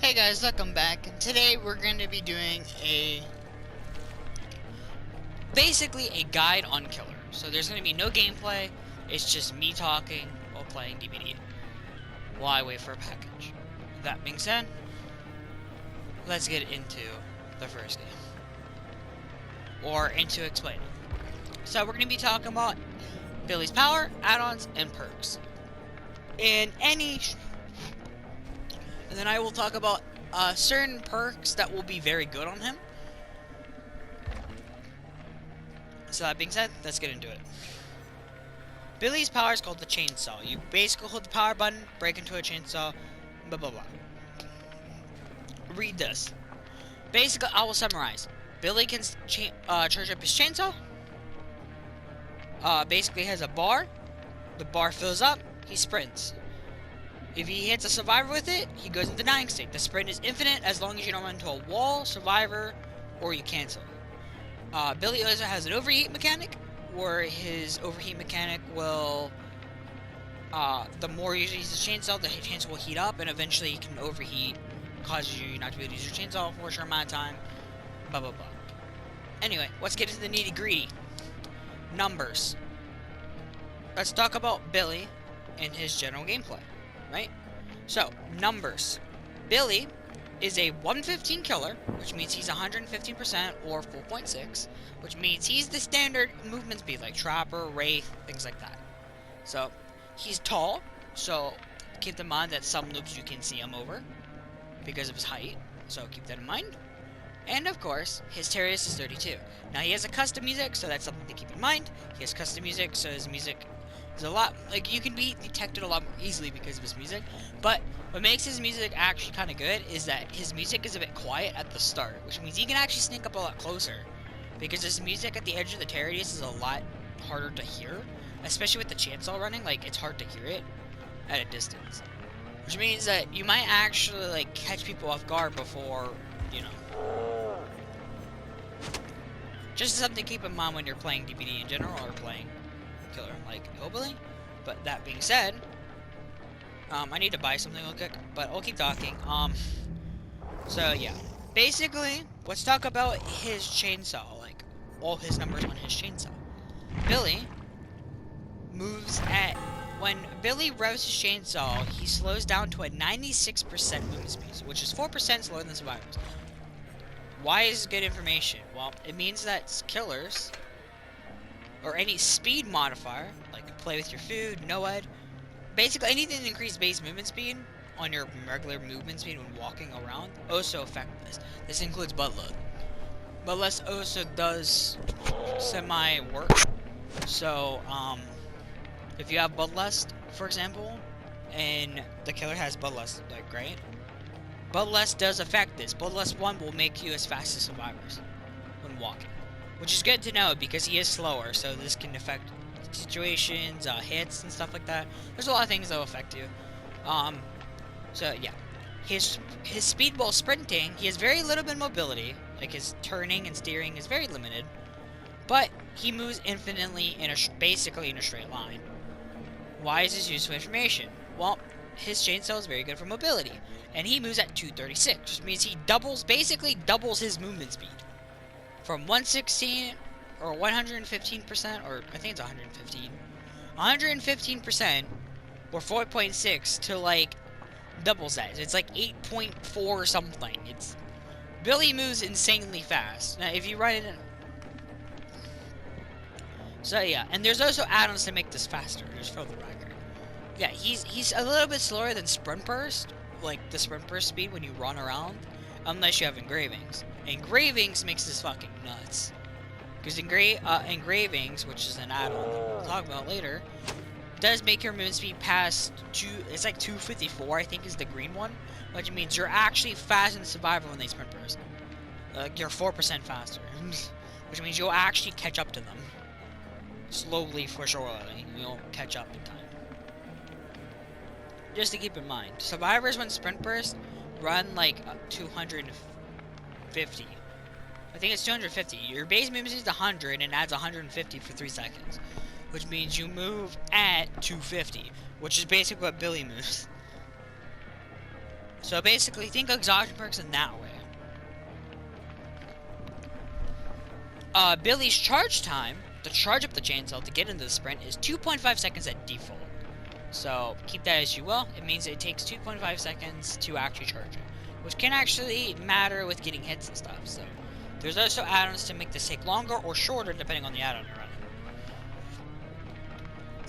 Hey guys, welcome back. And today we're going to be doing basically a guide on Killer. So there's going to be no gameplay, it's just me talking while playing DBD while I wait for a package. That being said, let's get into the first game. Or into explaining. So we're going to be talking about Billy's power, add-ons, and perks. And then I will talk about certain perks that will be very good on him. So that being said, let's get into it. Billy's power is called the chainsaw. You basically hold the power button, break into a chainsaw, blah blah blah. Read this. Basically, I will summarize. Billy can charge up his chainsaw. Basically has a bar. The bar fills up, he sprints. If he hits a survivor with it, he goes into dying state. The sprint is infinite as long as you don't run into a wall, survivor, or you cancel. Billy also has an overheat mechanic, where his overheat mechanic will, the more you use the chainsaw, the chainsaw will heat up, and eventually it can overheat, causes you not to be able to use your chainsaw for a short amount of time, blah blah blah. Anyway, let's get into the nitty gritty. Numbers. Let's talk about Billy and his general gameplay, right? So, numbers. Billy is a 115 killer, which means he's 115% or 4.6, which means he's the standard movement speed, like Trapper, Wraith, things like that. So, he's tall, so keep in mind that some noobs you can see him over because of his height, so keep that in mind. And of course, his Terius is 32. Now he has a custom music, so that's something to keep in mind. He has custom music, so his music is a lot, like, you can be detected a lot more easily because of his music. But what makes his music actually kind of good is that his music is a bit quiet at the start, which means he can actually sneak up a lot closer. Because his music at the edge of the Terius is a lot harder to hear, especially with the chainsaw running, like, it's hard to hear it at a distance. Which means that you might actually, like, catch people off guard before, you know. Just something to keep in mind when you're playing DBD in general or playing Killer like Hillbilly. But that being said, I need to buy something real quick, but I'll keep talking. So yeah, basically, let's talk about his chainsaw, like all his numbers on his chainsaw. Billy moves at, when Billy revs his chainsaw, he slows down to a 96% movement speed, which is 4% slower than survivors. Why is good information? Well, it means that killers, or any speed modifier, like play with your food, NOED, basically anything that increases base movement speed on your regular movement speed when walking around, also affect this. This includes Bloodlust. Bloodlust also does semi-work. So, if you have Bloodlust, for example, and the killer has Bloodlust, like, right? Bloodlust does affect this. Bloodlust 1 will make you as fast as survivors when walking. Which is good to know because he is slower, so this can affect situations, hits, and stuff like that. There's a lot of things that will affect you. So yeah. His speed while sprinting, he has very little bit of mobility. Like his turning and steering is very limited. But he moves infinitely basically in a straight line. Why is this useful information? Well, his chainsaw is very good for mobility, and he moves at 236, which means he basically doubles his movement speed. From 116 or 115%, or I think it's 115% or 4.6 to like doubles that. It's like 8.4 or something. It's Billy moves insanely fast. Now if you run it in, so yeah, and there's also add-ons to make this faster, just for the record. Yeah, he's a little bit slower than Sprint Burst, like the Sprint Burst speed when you run around, unless you have Engravings. Engravings makes this fucking nuts. Because Engravings, which is an add-on that we'll talk about later, does make your movement speed past it's like 254, I think is the green one, which means you're actually faster than Survivor when they Sprint Burst. You're 4% faster, which means you'll actually catch up to them. Slowly for sure, you'll catch up in time. Just to keep in mind, survivors when Sprint Burst run like 250. I think it's 250. Your base movement is 100 and adds 150 for 3 seconds. Which means you move at 250, which is basically what Billy moves. So basically, think exhaustion perks in that way. Billy's charge time to charge up the chainsaw to get into the sprint is 2.5 seconds at default. So keep that as you will. It means it takes 2.5 seconds to actually charge it, which can actually matter with getting hits and stuff. So there's also add-ons to make this take longer or shorter depending on the add-on you're running.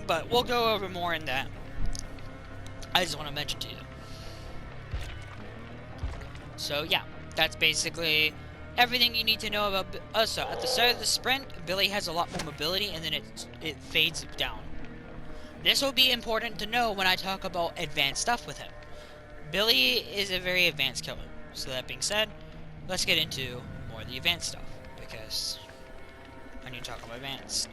But we'll go over more in that. I just want to mention to you. So yeah, that's basically everything you need to know about. So at the start of the sprint, Billy has a lot more mobility, and then it fades down. This will be important to know when I talk about advanced stuff with him. Billy is a very advanced killer. So that being said, let's get into more of the advanced stuff, because I need to talk about advanced.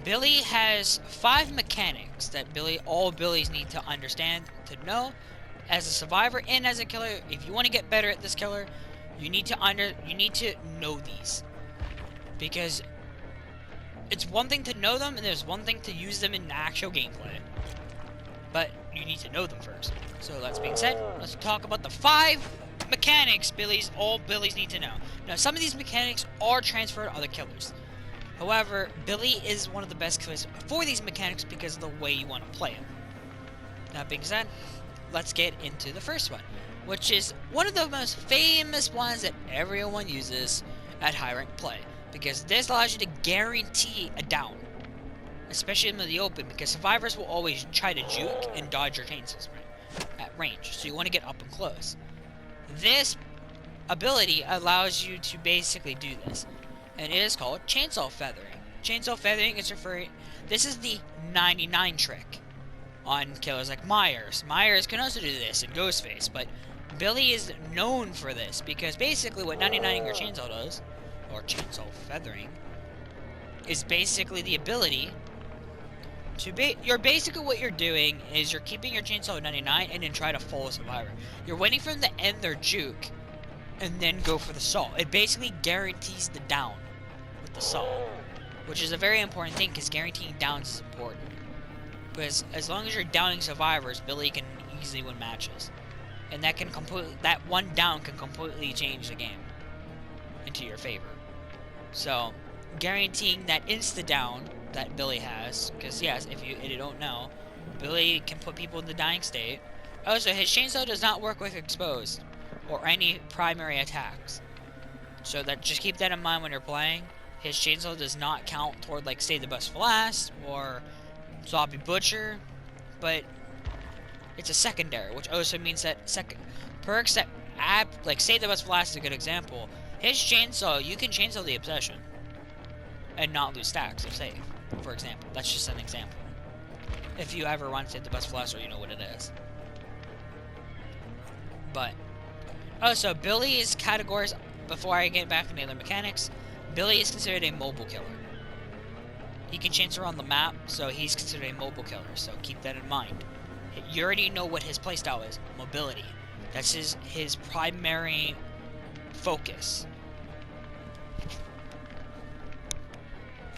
Billy has 5 mechanics that all Billies need to understand, to know, as a survivor and as a killer. If you want to get better at this killer, you need to know these, because it's one thing to know them, and there's one thing to use them in actual gameplay. But you need to know them first. So that being said, let's talk about the 5 mechanics all Billies need to know. Now, some of these mechanics are transferred to other killers. However, Billy is one of the best killers for these mechanics because of the way you want to play him. That being said, let's get into the first one, which is one of the most famous ones that everyone uses at high rank play, because this allows you to guarantee a down, especially in the open, because survivors will always try to juke and dodge your chainsaw sprint at range, so you want to get up and close. This ability allows you to basically do this, and it is called Chainsaw Feathering. Chainsaw Feathering is this is the 99 trick on killers like Myers. Myers can also do this, and Ghostface, but Billy is known for this, because basically what 99ing your chainsaw does, or Chainsaw Feathering, is basically the ability to basically what you're doing is you're keeping your chainsaw at 99 and then try to follow a survivor. You're waiting for them to end their juke and then go for the saw. It basically guarantees the down with the saw, which is a very important thing, because guaranteeing downs is important. Because as long as you're downing survivors, Billy can easily win matches, and that one down can completely change the game into your favor. So guaranteeing that insta down that Billy has, because yes, if you don't know, Billy can put people in the dying state. Also, his chainsaw does not work with exposed or any primary attacks, so just keep that in mind when you're playing. His chainsaw does not count toward, like, Save the Best for Last or Zombie Butcher, but it's a secondary, which also means that perks that like Save the Best for Last is a good example. His chainsaw, you can chainsaw the Obsession and not lose stacks of save, for example. That's just an example. If you ever run Save the Best for Last, or you know what it is. But also, Billy's categories, before I get back to the other mechanics, Billy is considered a mobile killer. He can chance around the map, so he's considered a mobile killer, so keep that in mind. You already know what his playstyle is, mobility. That's his primary focus.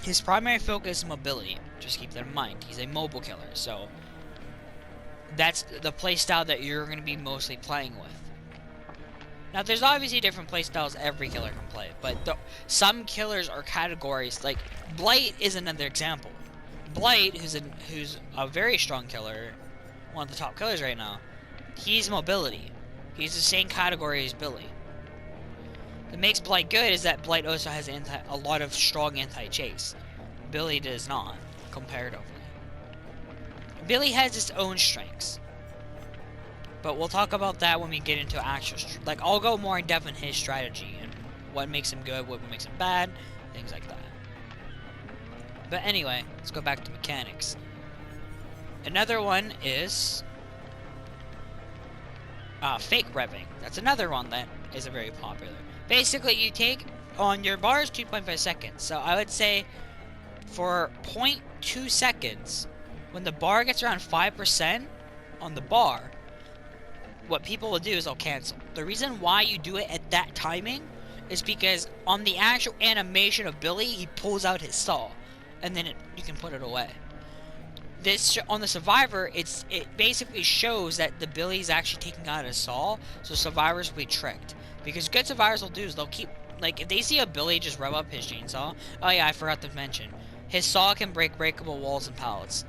His primary focus is mobility. Just keep that in mind. He's a mobile killer, so that's the playstyle that you're going to be mostly playing with. Now, there's obviously different playstyles every killer can play, but some killers are categories. Like Blight is another example. Blight, who's a very strong killer, one of the top killers right now, he's mobility. He's the same category as Billy. What makes Blight good is that Blight also has a lot of strong anti-chase. Billy does not, comparatively. Billy has its own strengths, but we'll talk about that when we get into actual... Like, I'll go more in depth in his strategy and what makes him good, what makes him bad, things like that. But anyway, let's go back to mechanics. Another one is fake revving. That's another one that is very popular. Basically, you take on your bars 2.5 seconds. So I would say for 0.2 seconds, when the bar gets around 5% on the bar, what people will do is they'll cancel. The reason why you do it at that timing is because on the actual animation of Billy, he pulls out his saw, and then you can put it away. This on the Survivor, it basically shows that the Billy is actually taking out a Saul, so survivors will be tricked. Because good survivors will do is they'll keep, like, if they see a Billy just rev up his chainsaw. Oh yeah, I forgot to mention, his saw can break breakable walls and pallets.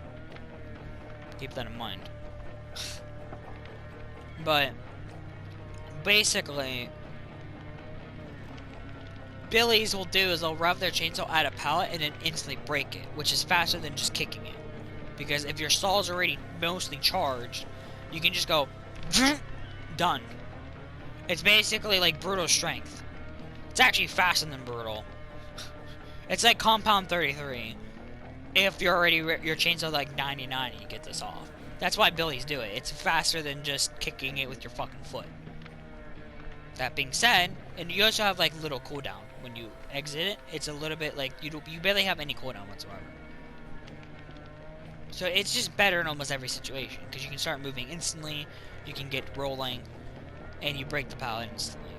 Keep that in mind. But basically, Billies will do is they'll rev their chainsaw at a pallet and then instantly break it, which is faster than just kicking it. Because if your saw's already mostly charged, you can just go done. It's basically like brutal strength. It's actually faster than brutal. It's like compound 33. If you're already your chainsaw like 99 and you get this off. That's why Billies do it. It's faster than just kicking it with your fucking foot. That being said, and you also have like little cooldown when you exit it. It's a little bit like you barely have any cooldown whatsoever. So it's just better in almost every situation because you can start moving instantly, you can get rolling, and you break the pallet instantly.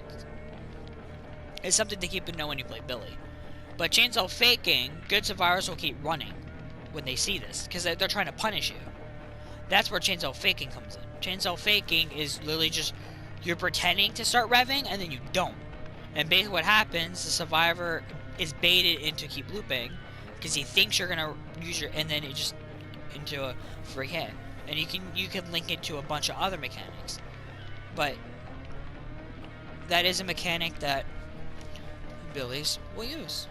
It's something to keep in know when you play Billy. But chainsaw faking, good survivors will keep running when they see this because they're trying to punish you. That's where chainsaw faking comes in. Chainsaw faking is literally just you're pretending to start revving and then you don't. And basically what happens, the survivor is baited into keep looping because he thinks you're gonna use your, and then it just into a free hit. And you can link it to a bunch of other mechanics. But that is a mechanic that Billies will use.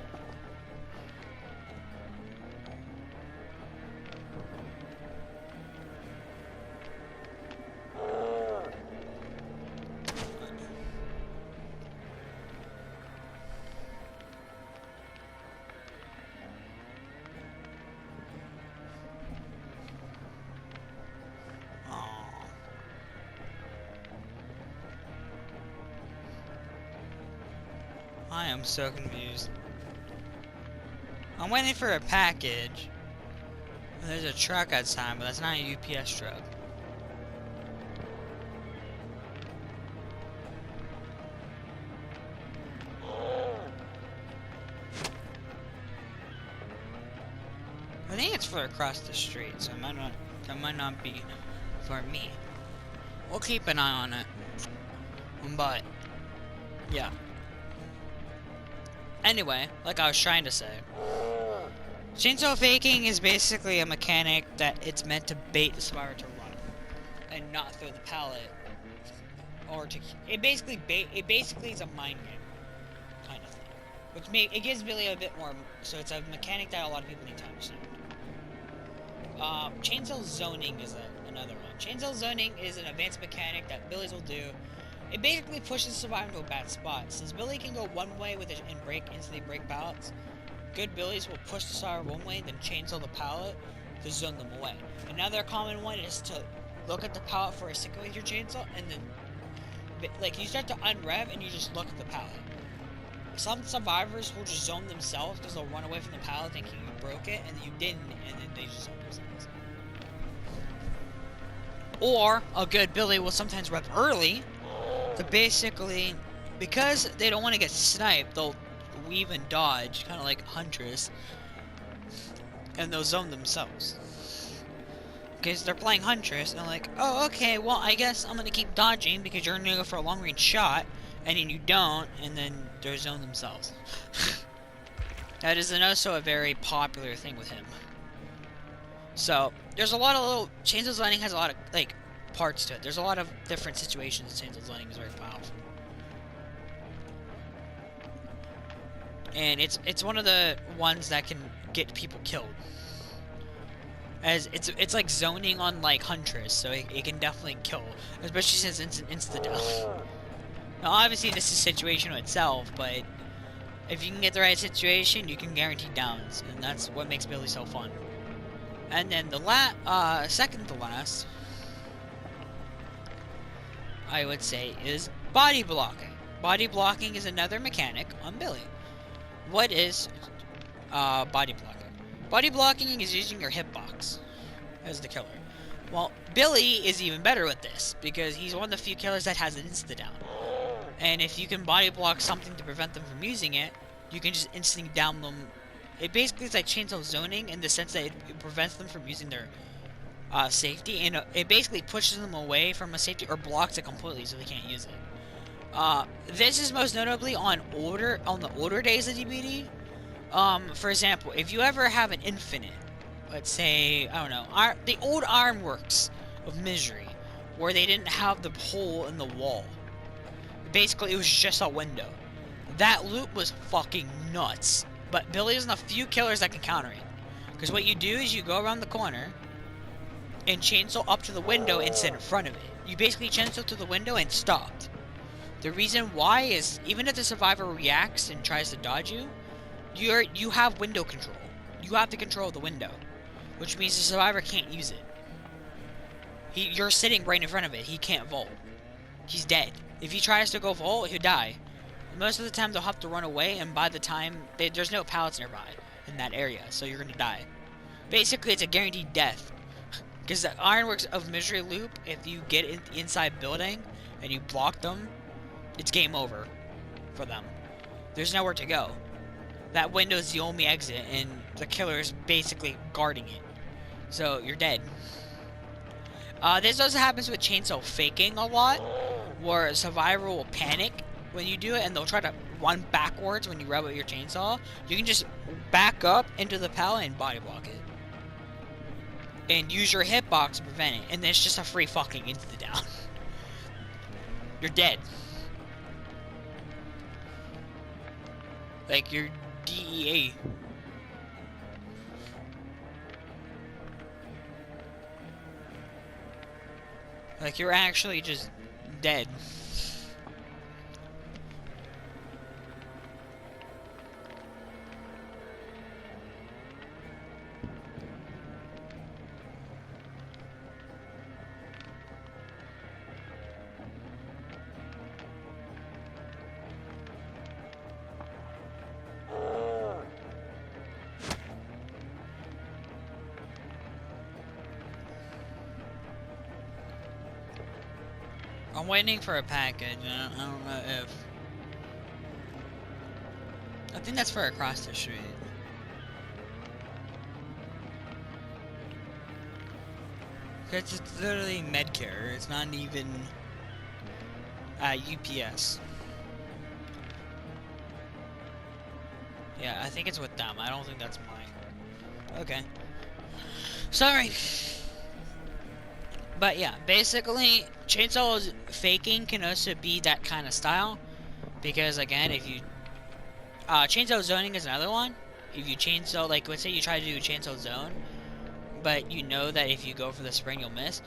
I am so confused. I'm waiting for a package. There's a truck outside, but that's not a UPS truck. I think it's for across the street, so that might not be for me. We'll keep an eye on it. But yeah. Anyway, like I was trying to say, chainsaw faking is basically a mechanic that it's meant to bait the survivor to run and not throw the pallet, or to it basically is a mind game kind of thing, which it gives Billy a bit more. So it's a mechanic that a lot of people need to understand. Chainsaw zoning is another one. Chainsaw zoning is an advanced mechanic that Billies will do. It basically pushes the survivor into a bad spot. Since Billy can go one way with it and instantly break pallets, good Billies will push the survivor one way, then chainsaw the pallet to zone them away. Another common one is to look at the pallet for a second with your chainsaw, and then, like, you start to unrev and you just look at the pallet. Some survivors will just zone themselves because they'll run away from the pallet thinking you broke it, and you didn't, and then they just zone themselves. Or, a good Billy will sometimes rev early, to basically, because they don't want to get sniped, they'll weave and dodge, kind of like Huntress, and they'll zone themselves. Because they're playing Huntress, and they're like, oh, okay, well, I guess I'm going to keep dodging because you're going to go for a long-range shot, and then you don't, and then they zone themselves. That is also a very popular thing with him. So, there's a lot of little, Chainsaw Zoning has a lot of, like, parts to it. There's a lot of different situations Chainsaw Zoning is very powerful. And it's one of the ones that can get people killed. As it's like zoning on like Huntress, so it can definitely kill, especially since it's insta-death. Now obviously this is situational itself, but if you can get the right situation, you can guarantee downs, and that's what makes Billy so fun. And then the second to last, I would say, is body blocking. Body blocking is another mechanic on Billy. What is body blocking? Body blocking is using your hitbox as the killer. Well, Billy is even better with this because he's one of the few killers that has an insta-down. And if you can body block something to prevent them from using it, you can just instantly down them. It basically is like chainsaw zoning in the sense that it prevents them from using their safety, and it basically pushes them away from a safety or blocks it completely so they can't use it. This is most notably on the older days of DBD. For example, if you ever have an infinite, let's say, I don't know, the old Ironworks of Misery, where they didn't have the hole in the wall. Basically, it was just a window. That loop was fucking nuts. But Billy is one of the few killers that can counter it. Because what you do is you go around the corner and chainsaw up to the window and sit in front of it. You basically chainsaw to the window and stopped. The reason why is, even if the survivor reacts and tries to dodge you, you have window control. You have the control of the window. Which means the survivor can't use it. You're sitting right in front of it. He can't vault. He's dead. If he tries to go vault, he'll die. Most of the time, they'll have to run away, and by the time... there's no pallets nearby in that area, so you're gonna die. Basically, it's a guaranteed death. Because the Ironworks of Misery loop, if you get inside building and you block them, it's game over for them. There's nowhere to go. That window is the only exit, and the killer is basically guarding it. So, you're dead. This also happens with chainsaw faking a lot, where a survivor will panic when you do it, and they'll try to run backwards when you rev with your chainsaw. You can just back up into the pallet and body block it. And use your hitbox to prevent it, and then it's just a free fucking instant down. You're dead. Like, you're DEA. Like, you're actually just dead. I'm waiting for a package. I don't know if... I think that's for across the street. It's literally Medcare. It's not even UPS. Yeah, I think it's with them. I don't think that's mine. Okay. Sorry. But yeah, basically, chainsaw faking can also be that kind of style. Because again, if you... chainsaw zoning is another one. If you chainsaw, like, let's say you try to do a chainsaw zone, but you know that if you go for the spring, you'll miss.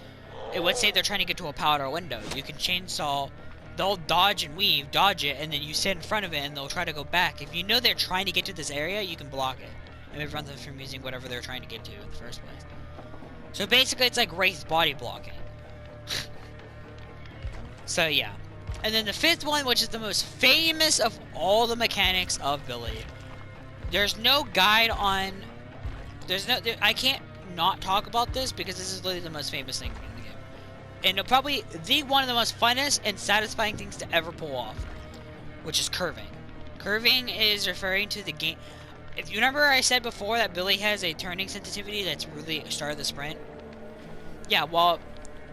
Let's say they're trying to get to a pallet or window. You can chainsaw, they'll dodge and weave, dodge it, and then you sit in front of it, and they'll try to go back. If you know they're trying to get to this area, you can block it. And it prevents them from using whatever they're trying to get to in the first place. So basically, it's like Wraith body blocking. So yeah. And then the fifth one, which is the most famous of all the mechanics of Billy. There's no guide on... I can't not talk about this because this is literally the most famous thing in the game. And probably one of the most funnest and satisfying things to ever pull off. Which is curving. Curving is referring to the game... If you remember I said before that Billy has a turning sensitivity that's really started the sprint? Yeah, well,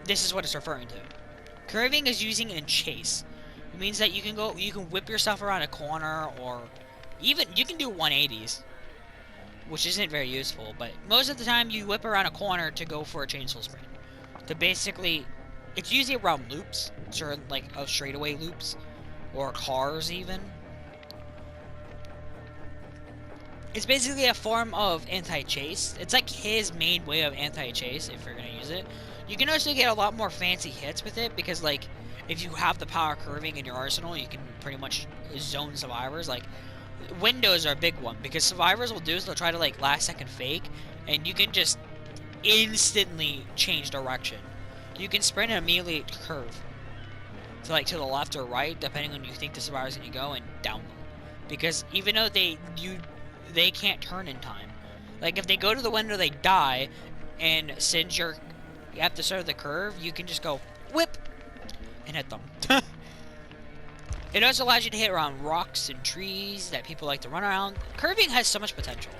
this is what it's referring to. Curving is using it in chase. It means that you can whip yourself around a corner, or even, you can do 180s. Which isn't very useful, but most of the time you whip around a corner to go for a chainsaw sprint. To basically, it's usually around loops, certain, like, straightaway loops, or cars even. It's basically a form of anti-chase. It's like his main way of anti-chase, if you're going to use it. You can also get a lot more fancy hits with it, because, like, if you have the power curving in your arsenal, you can pretty much zone survivors. Like, windows are a big one, because survivors will do is they'll try to, like, last second fake, and you can just instantly change direction. You can sprint and immediately curve. To, like, to the left or right, depending on where you think the survivor's going to go, and down them. Because even though they can't turn in time. Like, if they go to the window, they die, and since you have to start the curve, you can just go whip and hit them. It also allows you to hit around rocks and trees that people like to run around. Curving has so much potential,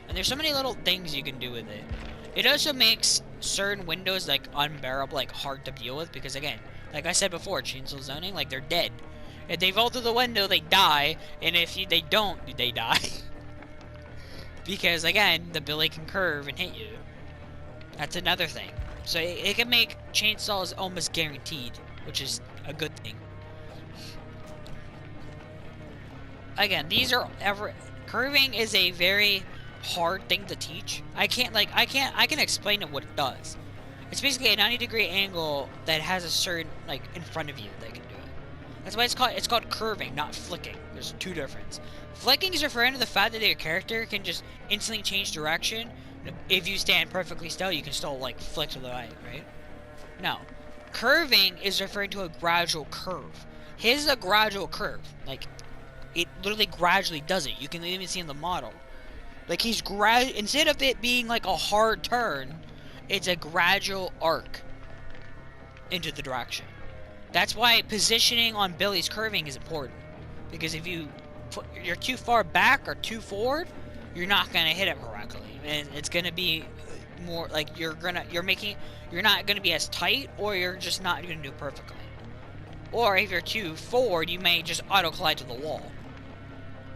and there's so many little things you can do with it. It also makes certain windows like unbearable, like hard to deal with, because again, like I said before, chainsaw zoning, like they're dead. If they fall through the window, they die, and if they don't, they die. Because again, the Billy can curve and hit you. That's another thing. So it can make chainsaws almost guaranteed, which is a good thing. Again, these are curving is a very hard thing to teach. I can explain it what it does. It's basically a 90-degree angle that has a certain, like, in front of you that can do it. That's why it's called curving, not flicking. There's two differences. Flicking is referring to the fact that your character can just instantly change direction. If you stand perfectly still, you can still, like, flick to the right? No. Curving is referring to a gradual curve. His is a gradual curve. Like, it literally gradually does it. You can even see in the model. Like, instead of it being like a hard turn, it's a gradual arc into the direction. That's why positioning on Billy's curving is important. Because if you're too far back or too forward, you're not gonna hit it correctly. And it's gonna be more like you're not gonna be as tight, or you're just not gonna do perfectly. Or if you're too forward, you may just auto collide to the wall.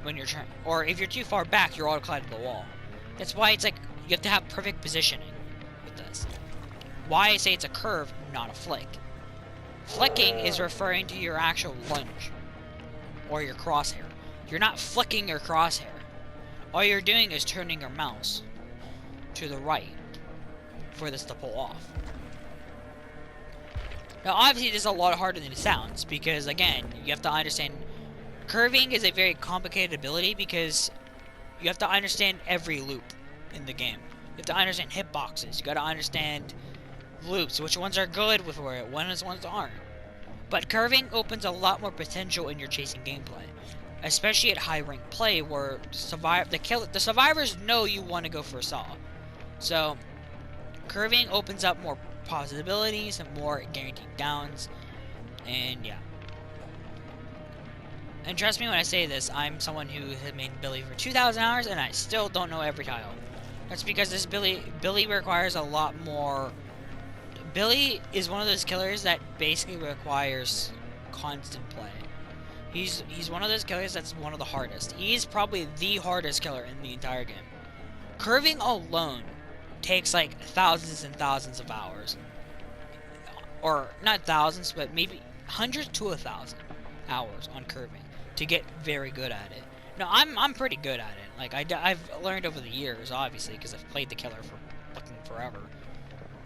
When you're trying, or if you're too far back, you're auto collide to the wall. That's why it's like you have to have perfect positioning with this. Why I say it's a curve, not a flick. Flicking is referring to your actual lunge or your crosshair. You're not flicking your crosshair. All you're doing is turning your mouse to the right for this to pull off. Now, obviously, this is a lot harder than it sounds because, again, you have to understand. Curving is a very complicated ability because you have to understand every loop in the game. You have to understand hitboxes. You got to understand loops, which ones are good with where which ones aren't. But curving opens a lot more potential in your chasing gameplay, especially at high rank play where the survivors know you want to go for a saw. So curving opens up more possibilities and more guaranteed downs, and yeah. And trust me when I say this, I'm someone who has made Billy for 2,000 hours, and I still don't know every tile. That's because this Billy requires a lot more. Billy is one of those killers that basically requires constant play. He's one of those killers that's one of the hardest. He's probably the hardest killer in the entire game. Curving alone takes like thousands and thousands of hours. Or not thousands, but maybe hundreds to 1,000 hours on curving to get very good at it. No, I'm pretty good at it. Like I've learned over the years, obviously, because I've played the killer for fucking forever.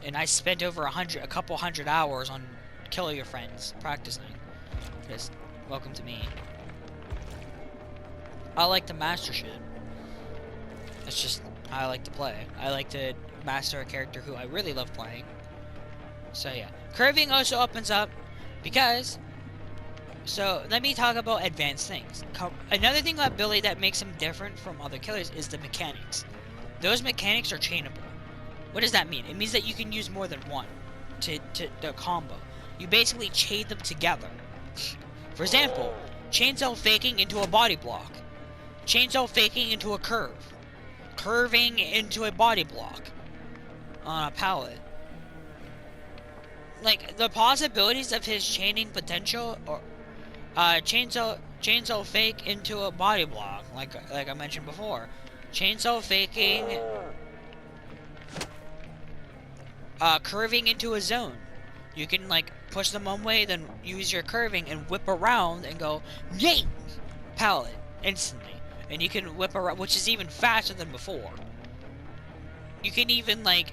And I spent over a couple hundred hours on Kill Your Friends practicing. Just welcome to me. I like to master shit. That's just how I like to play. I like to master a character who I really love playing. So yeah, curving also opens up because. So let me talk about advanced things. Another thing about Billy that makes him different from other killers is the mechanics. Those mechanics are chainable. What does that mean? It means that you can use more than one to combo. You basically chain them together. For example, chainsaw faking into a body block. Chainsaw faking into a curve. Curving into a body block on a pallet. Like, the possibilities of his chaining potential, or chainsaw fake into a body block, like I mentioned before. Chainsaw faking, curving into a zone. You can, like, push them one way, then use your curving and whip around and go, yeet! Pallet, instantly. And you can whip around, which is even faster than before. You can even, like,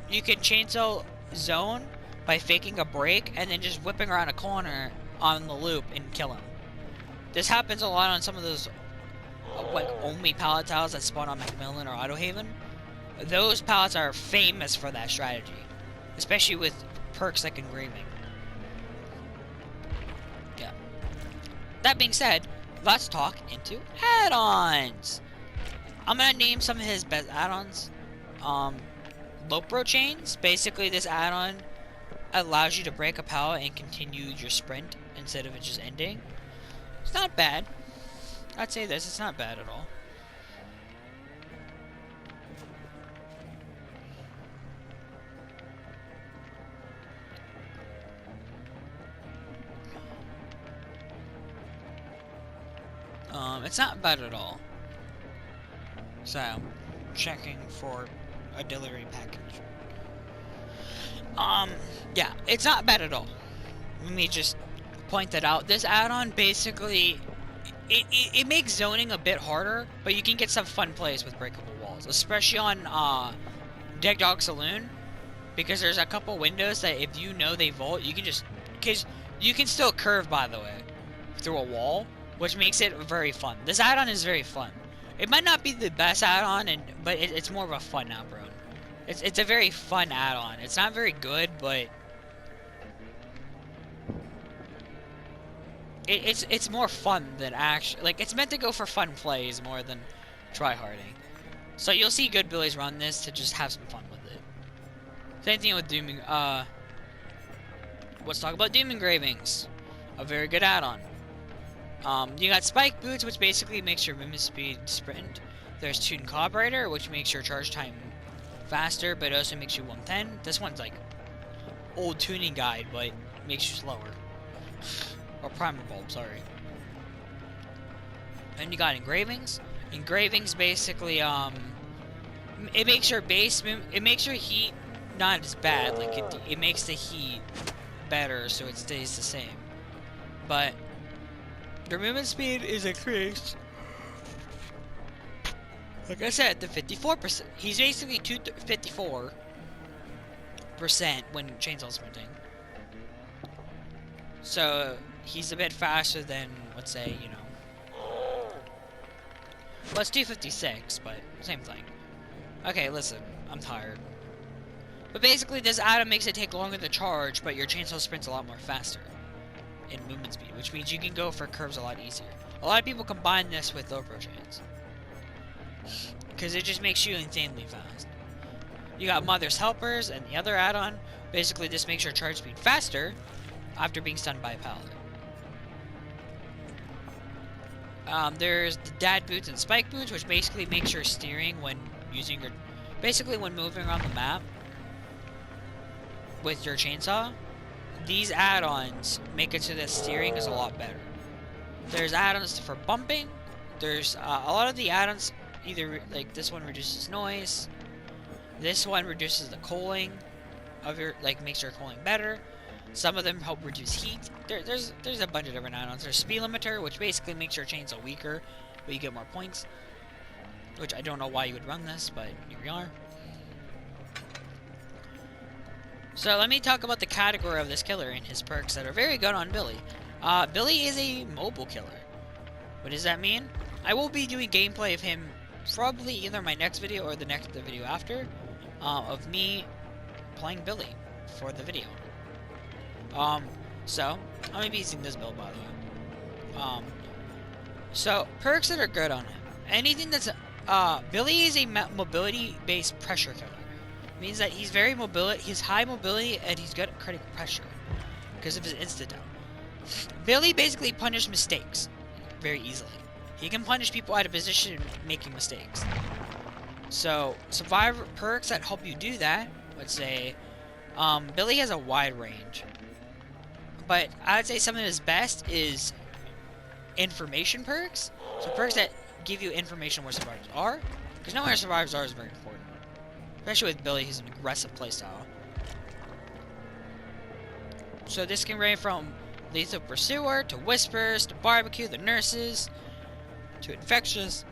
you can chainsaw zone by faking a break and then just whipping around a corner on the loop and kill him. This happens a lot on some of those, like, only pallet tiles that spawn on Macmillan or Autohaven. Those pallets are famous for that strategy, especially with perks like engraving. Yeah. That being said, let's talk into add-ons. I'm gonna name some of his best add-ons. Lopro chains. Basically, this add-on allows you to break a pallet and continue your sprint instead of it just ending. It's not bad. I'd say this. It's not bad at all. It's not bad at all. So, checking for a delivery package. Yeah, it's not bad at all. Let me just point that out. This add-on basically, it makes zoning a bit harder, but you can get some fun plays with breakable walls, especially on Dead Dog Saloon, because there's a couple windows that if you know they vault, you can just, because you can still curve, by the way, through a wall, which makes it very fun. This add-on is very fun. It might not be the best add-on, but it's more of a fun add-on. It's a very fun add-on. It's not very good, but it's more fun than actually, like, it's meant to go for fun plays more than tryharding. So you'll see good Billies run this to just have some fun with it. Same thing with Doom. Let's talk about Doom Engravings, a very good add-on. You got Spike Boots, which basically makes your movement speed sprint. There's Tune Carburetor, which makes your charge time faster, but also makes you 110. This one's like old tuning guide, but makes you slower. Or primer bulb, sorry. And you got engravings. Engravings basically, it makes your base, it makes your heat not as bad. Like it makes the heat better, so it stays the same. But your movement speed is increased. Like I said, the 54%. He's basically 54% when chainsaw sprinting. So he's a bit faster than, let's say, you know. Let's do 56, but same thing. Okay, listen, I'm tired. But basically, this item makes it take longer to charge, but your chainsaw sprint's a lot more faster in movement speed, which means you can go for curves a lot easier. A lot of people combine this with low pro chains, because it just makes you insanely fast. You got Mother's Helpers and the other add-on. Basically, this makes your charge speed faster after being stunned by a pallet. There's the Dad Boots and Spike Boots, which basically makes your steering when using your... Basically, when moving around the map with your chainsaw, these add-ons make it so that steering is a lot better. There's add-ons for bumping. There's a lot of the add-ons, either like this one reduces noise, this one reduces the cooling of your, like, makes your cooling better. Some of them help reduce heat. There's a bunch of different add-ons. There's Speed Limiter, which basically makes your chainsaw weaker, but you get more points. Which I don't know why you would run this, but here we are. So let me talk about the category of this killer and his perks that are very good on Billy. Billy is a mobile killer. What does that mean? I will be doing gameplay of him probably either my next video or the video after, of me playing Billy for the video. So I'm gonna be using this build, by the way. So perks that are good on him. Anything that's Billy is a mobility-based pressure killer. Means that he's very mobile. He's high mobility and he's good at critical pressure because of his insta down. Billy basically punishes mistakes very easily. He can punish people out of position making mistakes. So survivor perks that help you do that. Let's say Billy has a wide range, but I'd say some of his best is information perks. So perks that give you information where survivors are, because knowing where survivors are is very important. Especially with Billy, he's an aggressive playstyle. So this can range from Lethal Pursuer, to Whispers, to Barbecue, the Nurses, to Infectious,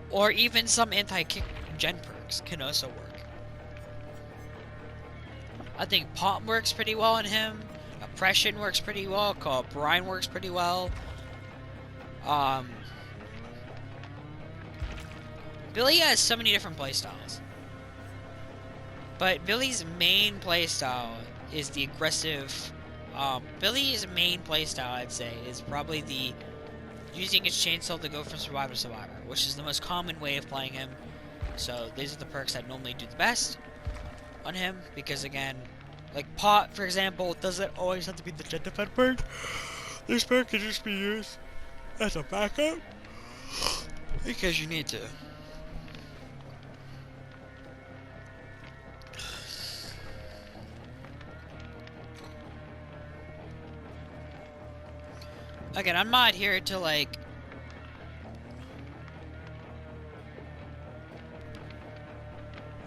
or even some anti-kick gen perks can also work. I think Pop works pretty well on him, Oppression works pretty well, Brine works pretty well. Billy has so many different playstyles. But Billy's main playstyle is the aggressive... Billy's main playstyle, I'd say, is probably the using his chainsaw to go from survivor to survivor, which is the most common way of playing him. So these are the perks that normally do the best on him, because again, like Pot, for example, doesn't always have to be the Gen Defend perk. This perk can just be used as a backup, because you need to. Again, I'm not here to like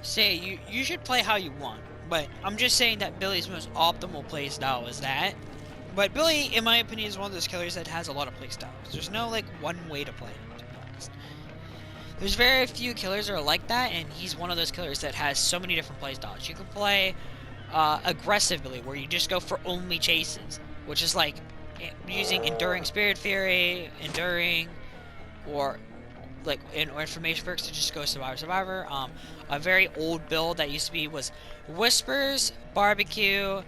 say you should play how you want, but I'm just saying that Billy's most optimal play style is that. But Billy, in my opinion, is one of those killers that has a lot of play styles. There's no like one way to play him, to be honest. There's very few killers that are like that, and he's one of those killers that has so many different play styles. You can play aggressive Billy, where you just go for only chases, which is like using Enduring Spirit Fury, Enduring, or like or Information Perks to just go Survivor. A very old build that used to be was Whispers, Barbecue,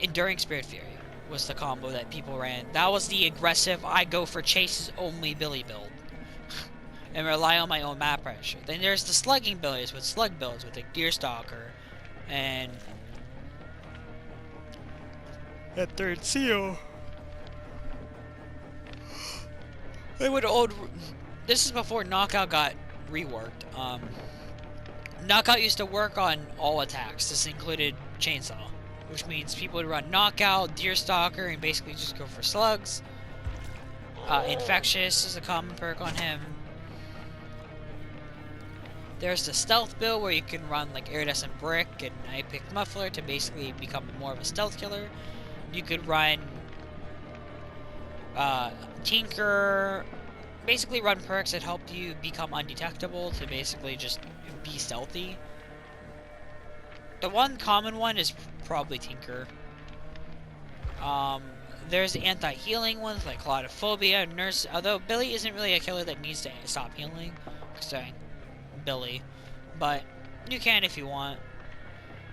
Enduring Spirit Fury was the combo that people ran. That was the aggressive, I go for chases only Billy build. And rely on my own map pressure. Then there's the slugging builds with slug builds with like Deerstalker and that third seal. They would old. This is before Knockout got reworked. Knockout used to work on all attacks. This included Chainsaw, which means people would run Knockout, Deerstalker, and basically just go for slugs. Infectious is a common perk on him. There's the stealth build where you can run like Iridescent Brick and I picked Muffler to basically become more of a stealth killer. You could run Tinker, basically run perks that help you become undetectable to basically just be stealthy. The one common one is probably Tinker. There's the anti-healing ones like Claustrophobia, Nurse, although Billy isn't really a killer that needs to stop healing. Sorry, Billy. But you can if you want.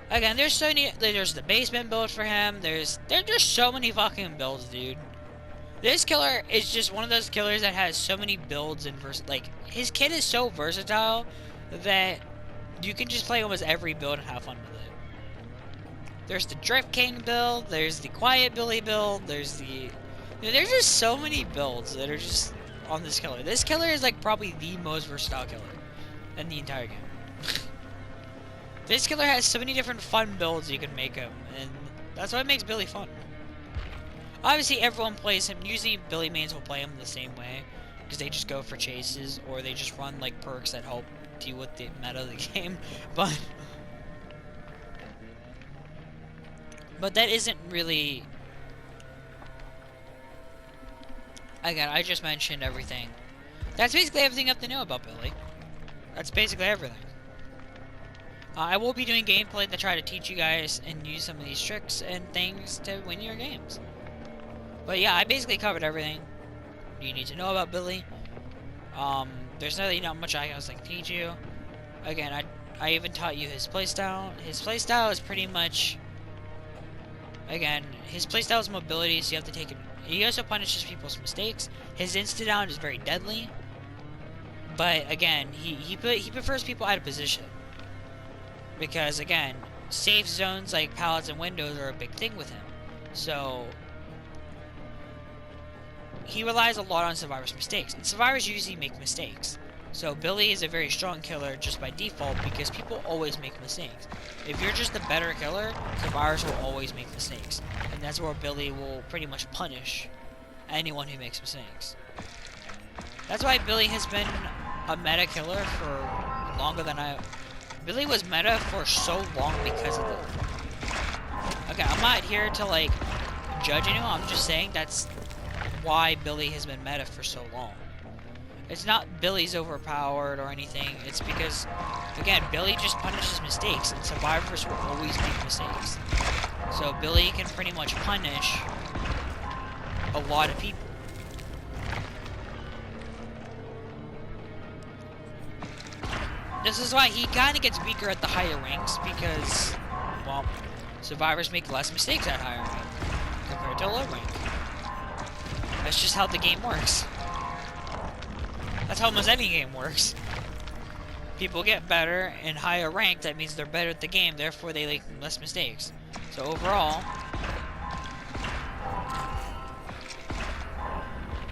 Again, there's so many. There's the basement build for him. There's just so many fucking builds, dude. This killer is just one of those killers that has so many builds and like his kit is so versatile that you can just play almost every build and have fun with it. There's the Drift King build. There's the Quiet Billy build. There's there's just so many builds that are just on this killer. This killer is like probably the most versatile killer in the entire game. This killer has so many different fun builds you can make him, and that's what makes Billy fun. Obviously, everyone plays him. Usually, Billy mains will play him the same way, because they just go for chases, or they just run like perks that help deal with the meta of the game. But that isn't really. Again, I just mentioned everything. That's basically everything you have to know about Billy. That's basically everything. I will be doing gameplay to try to teach you guys and use some of these tricks and things to win your games. But yeah, I basically covered everything you need to know about Billy. There's really not much I can teach you. Again, I even taught you his playstyle. His playstyle is pretty much... Again, his playstyle is mobility, so you have to take it... He also punishes people's mistakes. His insta-down is very deadly. But again, he prefers people out of position. Because, again, safe zones like pallets and windows are a big thing with him. So, he relies a lot on survivors' mistakes. And survivors usually make mistakes. So, Billy is a very strong killer just by default because people always make mistakes. If you're just a better killer, survivors will always make mistakes. And that's where Billy will pretty much punish anyone who makes mistakes. That's why Billy has been a meta killer for longer than Billy was meta for so long because of it. Okay, I'm not here to like judge anyone. I'm just saying that's why Billy has been meta for so long. It's not Billy's overpowered or anything. It's because, again, Billy just punishes mistakes, and survivors will always make mistakes. So Billy can pretty much punish a lot of people. This is why he kind of gets weaker at the higher ranks, because, well, survivors make less mistakes at higher rank compared to low rank. That's just how the game works. That's how almost any game works. People get better in higher rank, that means they're better at the game, therefore they make less mistakes. So overall,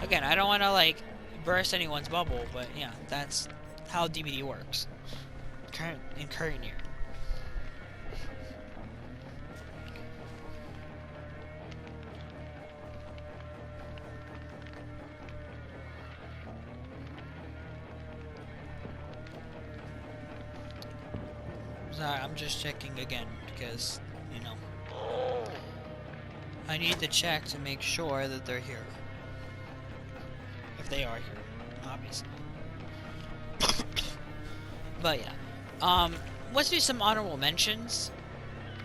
again, I don't want to like burst anyone's bubble, but yeah, that's how DBD works in current year. Sorry, I'm just checking again because, you know, I need to check to make sure that they're here. If they are here, obviously. But yeah, let's do some honorable mentions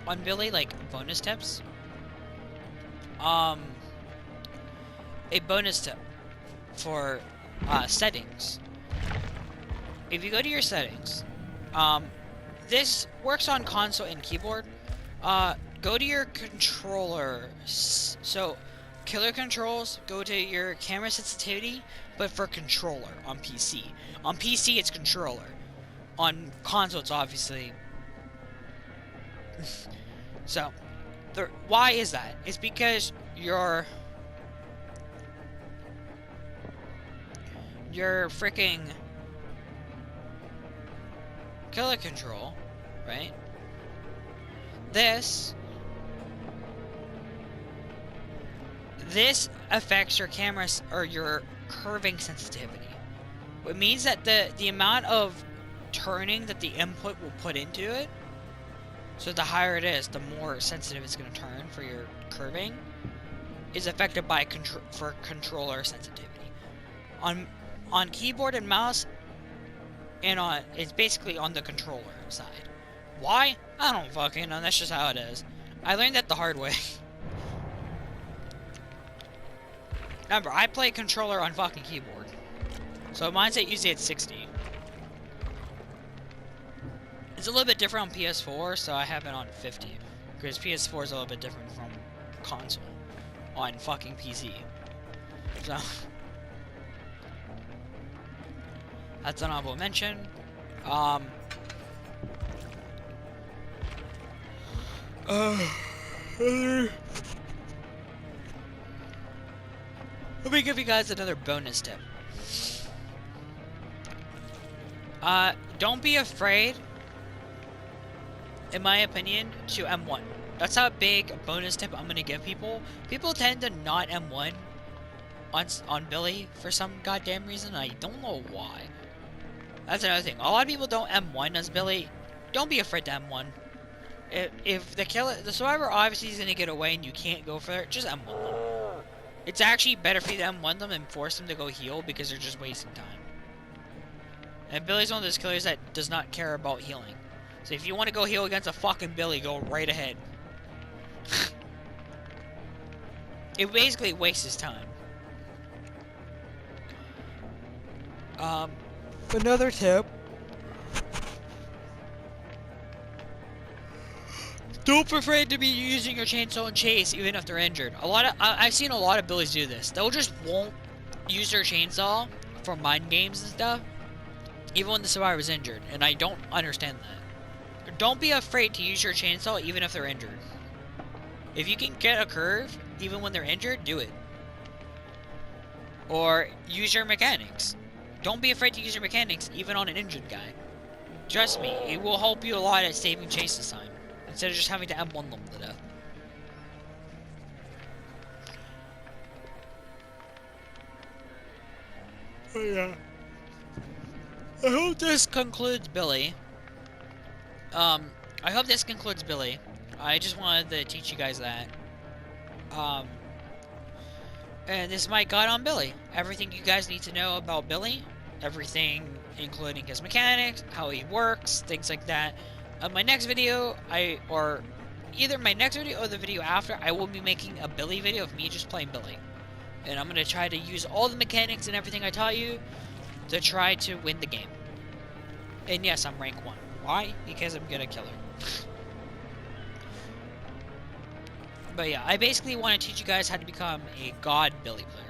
on Billy, like bonus tips. A bonus tip for settings. If you go to your settings, this works on console and keyboard. Go to your controller. So, killer controls, go to your camera sensitivity, but for controller on PC. On PC, it's controller. On console, it's obviously. So, why is that? It's because your freaking killer control, right? This affects your camera's or your curving sensitivity. It means that the amount of turning that the input will put into it, so the higher it is, the more sensitive it's going to turn for your curving, is affected by controller sensitivity. On keyboard and mouse, and it's basically on the controller side. Why? I don't fucking know. That's just how it is. I learned that the hard way. Remember, I play controller on fucking keyboard, so mine's usually at 60. It's a little bit different on PS4, so I have it on 50. Because PS4 is a little bit different from console on fucking PC. So, that's an honorable mention. Let me give you guys another bonus tip. Don't be afraid, in my opinion, to M1. That's a big bonus tip I'm gonna give people. People tend to not M1 on Billy for some goddamn reason. I don't know why. That's another thing. A lot of people don't M1 as Billy. Don't be afraid to M1. If the survivor obviously is gonna get away and you can't go for it, just M1 them. It's actually better for you to M1 them and force them to go heal because they're just wasting time. And Billy's one of those killers that does not care about healing. So if you want to go heal against a fucking Billy, go right ahead. It basically wastes his time. Another tip. Don't be afraid to be using your chainsaw and chase even if they're injured. I've seen a lot of Billies do this. They'll just won't use their chainsaw for mind games and stuff, even when the survivor's injured, and I don't understand that. Don't be afraid to use your chainsaw even if they're injured. If you can get a curve even when they're injured, do it. Or use your mechanics. Don't be afraid to use your mechanics even on an injured guy. Trust me, it will help you a lot at saving chases time, instead of just having to M1 them to death. Oh yeah. I hope this concludes Billy. I hope this concludes Billy. I just wanted to teach you guys that. And this is my guide on Billy. Everything you guys need to know about Billy. Everything, including his mechanics, how he works, things like that. My next video, either my next video or the video after, I will be making a Billy video of me just playing Billy. And I'm going to try to use all the mechanics and everything I taught you to try to win the game. And yes, I'm rank 1. Why? Because I'm good at killer. But yeah, I basically want to teach you guys how to become a god Billy player.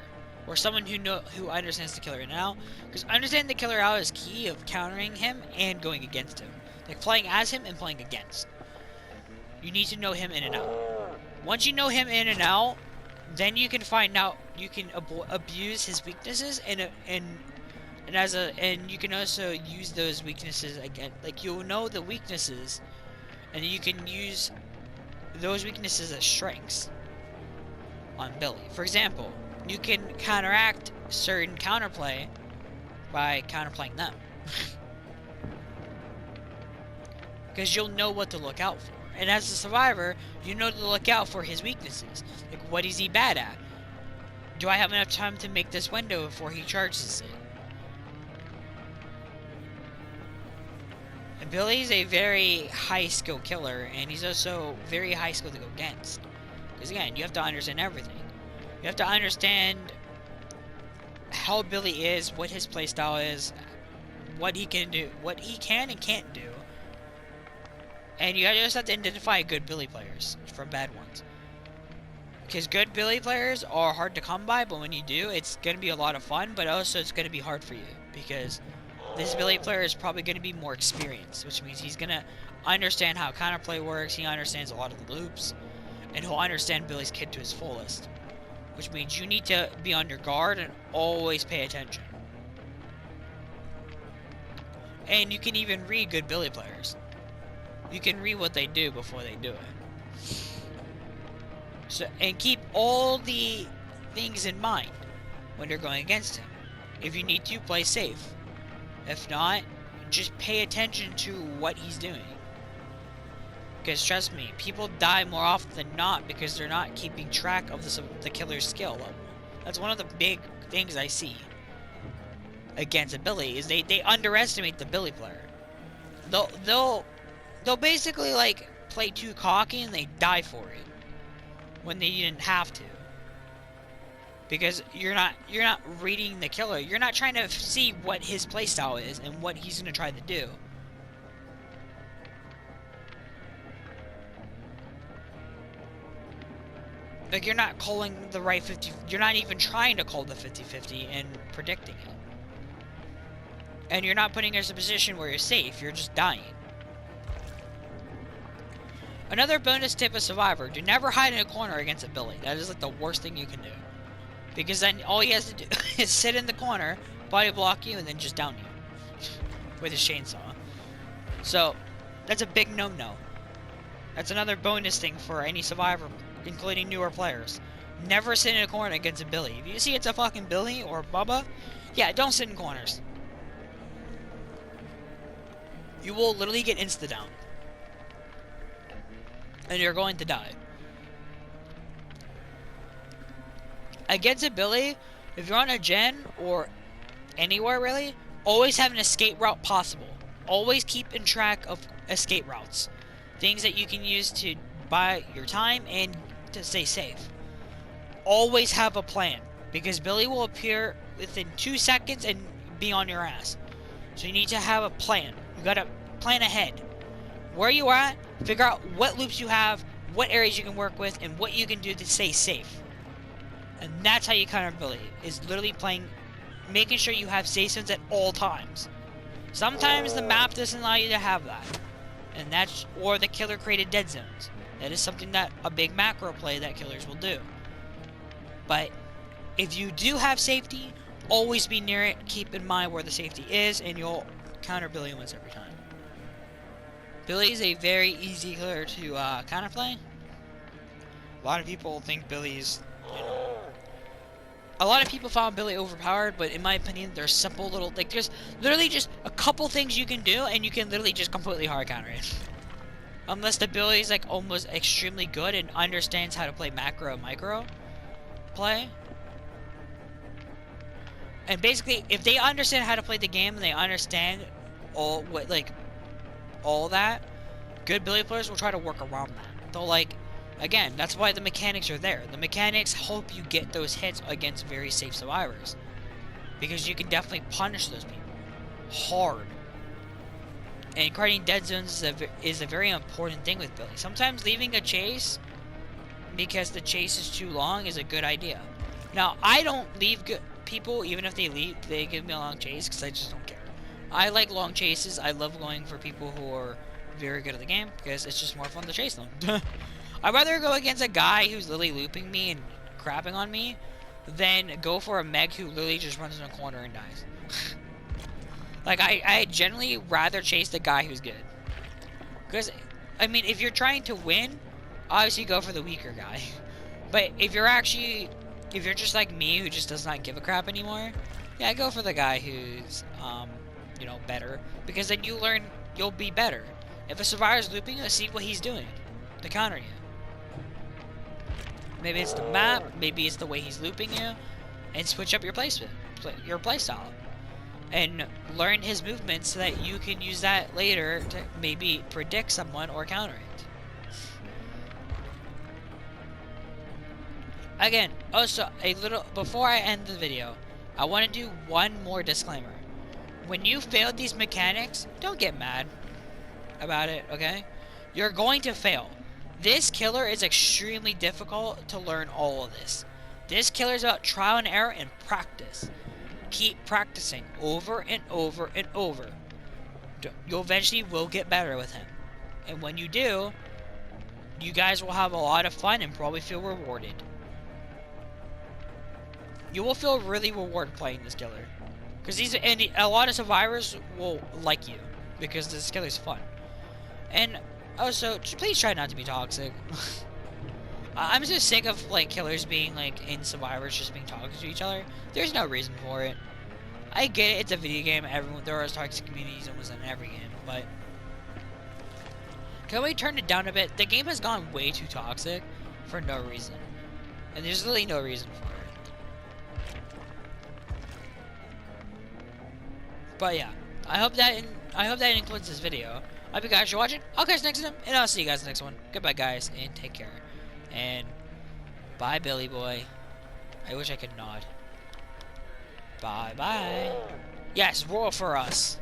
Or someone who understands the killer out. Because understanding the killer out is key of countering him and going against him. Like playing as him and playing against. You need to know him in and out. Once you know him in and out, then you can find out, you can abuse his weaknesses and you can also use those weaknesses again. Like you'll know the weaknesses, and you can use those weaknesses as strengths on Billy. For example, you can counteract certain counterplay by counterplaying them. because you'll know what to look out for. And as a survivor, you know to look out for his weaknesses. Like, what is he bad at? Do I have enough time to make this window before he charges it? And Billy's a very high skill killer, and he's also very high skill to go against. Because again, you have to understand everything. You have to understand how Billy is, what his playstyle is, what he can do, what he can and can't do. And you just have to identify good Billy players from bad ones. Because good Billy players are hard to come by, but when you do, it's going to be a lot of fun, but also it's going to be hard for you. Because this Billy player is probably going to be more experienced, which means he's going to understand how counterplay works, he understands a lot of the loops, and he'll understand Billy's kit to his fullest. Which means you need to be on your guard and always pay attention. And you can even read good Billy players. You can read what they do before they do it. So, and keep all the things in mind when you're going against him. If you need to, play safe. If not, just pay attention to what he's doing. Because trust me, people die more often than not because they're not keeping track of the killer's skill level. That's one of the big things I see against a Billy, is they underestimate the Billy player. They'll basically like play too cocky and they die for it when they didn't have to. Because you're not reading the killer. You're not trying to see what his playstyle is and what he's gonna try to do. Like, you're not calling the right 50... You're not even trying to call the 50-50 and predicting it. And you're not putting yourself in a position where you're safe. You're just dying. Another bonus tip of Survivor. Do never hide in a corner against a Billy. That is, like, the worst thing you can do. Because then all he has to do is sit in the corner, body block you, and then just down you. With his chainsaw. So, that's a big no-no. That's another bonus thing for any Survivor, including newer players. Never sit in a corner against a Billy. If you see it's a fucking Billy or Bubba, yeah, don't sit in corners. You will literally get insta-down. And you're going to die. Against a Billy, if you're on a gen, or anywhere really, always have an escape route possible. Always keep in track of escape routes. Things that you can use to buy your time and to stay safe. Always have a plan, because Billy will appear within 2 seconds and be on your ass. So you need to have a plan. You gotta plan ahead. Where you at, figure out what loops you have, what areas you can work with, and what you can do to stay safe. And that's how you counter Billy, is literally playing, making sure you have safe zones at all times. Sometimes the map doesn't allow you to have that. And that's, or the killer created dead zones. That is something that a big macro play that killers will do. But if you do have safety, always be near it, keep in mind where the safety is, and you'll counter Billy wins every time. Billy is a very easy killer to counterplay. A lot of people think Billy's, a lot of people found Billy overpowered, but in my opinion, there's simple little, like, there's literally just a couple things you can do, and you can literally just completely hard counter it. Unless the Billy's, like, almost extremely good and understands how to play macro and micro play. And basically, if they understand how to play the game, and they understand all, what, like, all that, good Billy players will try to work around that. They'll, like, again, that's why the mechanics are there. The mechanics help you get those hits against very safe survivors. Because you can definitely punish those people hard. And creating dead zones is a very important thing with Billy. Sometimes leaving a chase because the chase is too long is a good idea. Now, I don't leave people, even if they leave, they give me a long chase, because I just don't care. I like long chases. I love going for people who are very good at the game, because it's just more fun to chase them. I'd rather go against a guy who's literally looping me and crapping on me than go for a Meg who literally just runs in a corner and dies. Like, I generally rather chase the guy who's good. Because, I mean, if you're trying to win, obviously go for the weaker guy. But if you're just like me, who just does not give a crap anymore, yeah, go for the guy who's, you know, better. Because then you'll be better. If a survivor's looping you, see what he's doing to counter you. Maybe it's the map, maybe it's the way he's looping you, and switch up your placement, your playstyle, and learn his movements so that you can use that later to maybe predict someone or counter it. Again, also a little before I end the video, I want to do one more disclaimer. When you failed these mechanics, don't get mad about it, okay? You're going to fail. This killer is extremely difficult to learn all of this. This killer is about trial and error and practice. Keep practicing over and over and over. You eventually will get better with him. And when you do, you guys will have a lot of fun and probably feel rewarded. You will feel really rewarded playing this killer. Because a lot of survivors will like you. Because this killer's fun. And also, please try not to be toxic. I'm just sick of like killers being like in survivors just being toxic to each other. There's no reason for it. I get it, it's a video game, there are toxic communities almost in every game, but can we turn it down a bit? The game has gone way too toxic for no reason. And there's really no reason for it. But yeah, I hope that includes this video. I hope you guys are watching. I'll catch you next time, and I'll see you guys in the next one. Goodbye, guys, and take care. And bye, Billy Boy. I wish I could nod. Bye-bye. Yes, roll for us.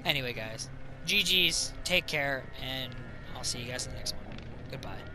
Anyway, guys, GG's, take care, and I'll see you guys in the next one. Goodbye.